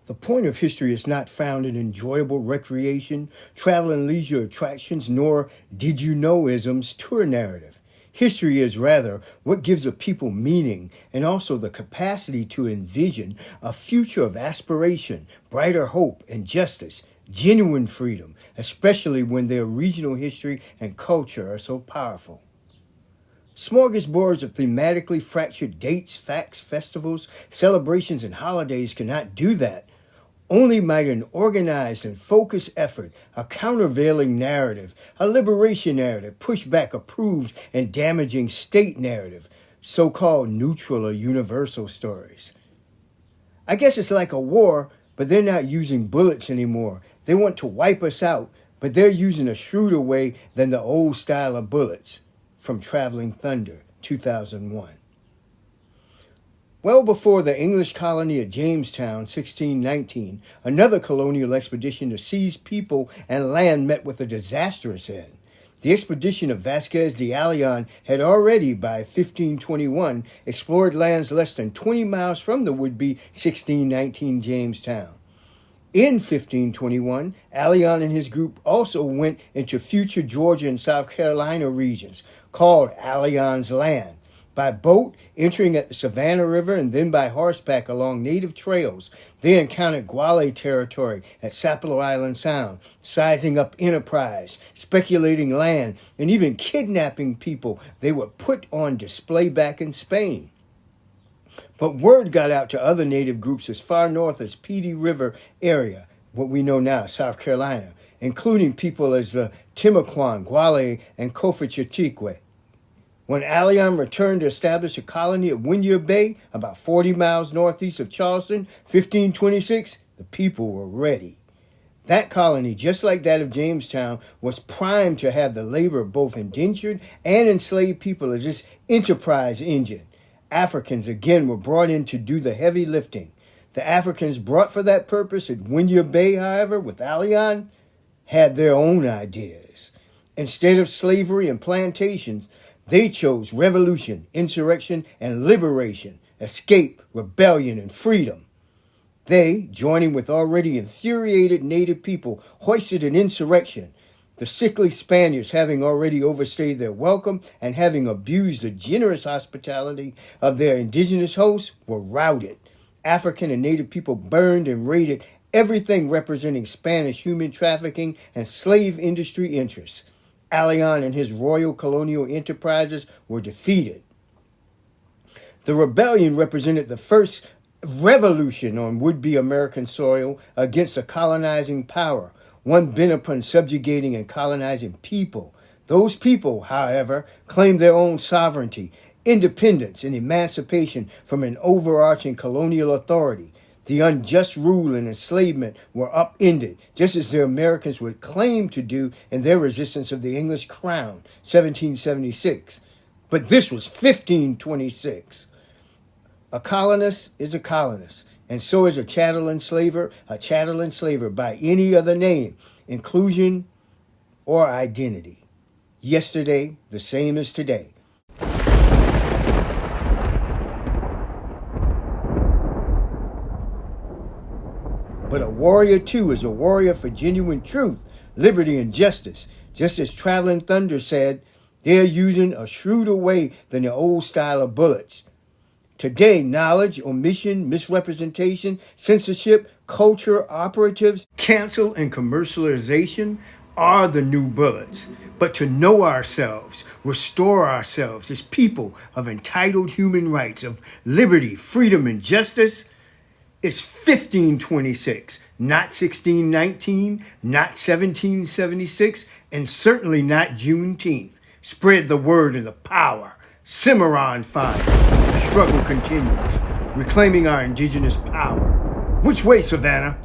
The point of history is not found in enjoyable recreation, travel and leisure attractions, nor did-you-know-isms tour narrative. History is rather what gives a people meaning and also the capacity to envision a future of aspiration, brighter hope and justice, genuine freedom, especially when their regional history and culture are so powerful. Smorgasbords of thematically fractured dates, facts, festivals, celebrations, and holidays cannot do that. Only might an organized and focused effort, a countervailing narrative, a liberation narrative, pushback approved and damaging state narrative, so-called neutral or universal stories. I guess it's like a war, but they're not using bullets anymore. They want to wipe us out, but they're using a shrewder way than the old style of bullets. From Traveling Thunder, 2001. Well before the English colony at Jamestown, 1619, another colonial expedition to seize people and land met with a disastrous end. The expedition of Vasquez de Ayllon had already, by 1521, explored lands less than 20 miles from the would-be 1619 Jamestown. In 1521, Ayllon and his group also went into future Georgia and South Carolina regions, called Ayllon's Land, by boat, entering at the Savannah River, and then by horseback along native trails. They encountered Guale territory at Sapelo Island Sound, sizing up enterprise, speculating land, and even kidnapping people they would put on display back in Spain. But word got out to other native groups as far north as Petey River area, what we know now, South Carolina, including people as the Timucuan, Guale, and Cofachatique. When Ayllon returned to establish a colony at Winyah Bay, about 40 miles northeast of Charleston, 1526, the people were ready. That colony, just like that of Jamestown, was primed to have the labor of both indentured and enslaved people as its enterprise engine. Africans again were brought in to do the heavy lifting. The Africans brought for that purpose at Winyah Bay, however, with Ayllon, had their own ideas. Instead of slavery and plantations, they chose revolution, insurrection, and liberation, escape, rebellion, and freedom. They, joining with already infuriated native people, hoisted an insurrection. The sickly Spaniards, having already overstayed their welcome and having abused the generous hospitality of their indigenous hosts, were routed. African and native people burned and raided everything representing Spanish human trafficking and slave industry interests. Ayllon and his royal colonial enterprises were defeated. The rebellion represented the first revolution on would-be American soil against a colonizing power, one bent upon subjugating and colonizing people. Those people, however, claimed their own sovereignty, independence, and emancipation from an overarching colonial authority. The unjust rule and enslavement were upended, just as the Americans would claim to do in their resistance of the English crown, 1776. But this was 1526. A colonist is a colonist, and so is a chattel enslaver by any other name, inclusion, or identity. Yesterday, the same as today. But a warrior, too, is a warrior for genuine truth, liberty, and justice. Just as Traveling Thunder said, they're using a shrewder way than the old style of bullets. Today, knowledge, omission, misrepresentation, censorship, culture operatives, cancel, and commercialization are the new bullets. But to know ourselves, restore ourselves as people of entitled human rights, of liberty, freedom, and justice, it's 1526, not 1619, not 1776, and certainly not Juneteenth. Spread the word and the power. Cimarron fire. The struggle continues, reclaiming our indigenous power. Which way, Savannah?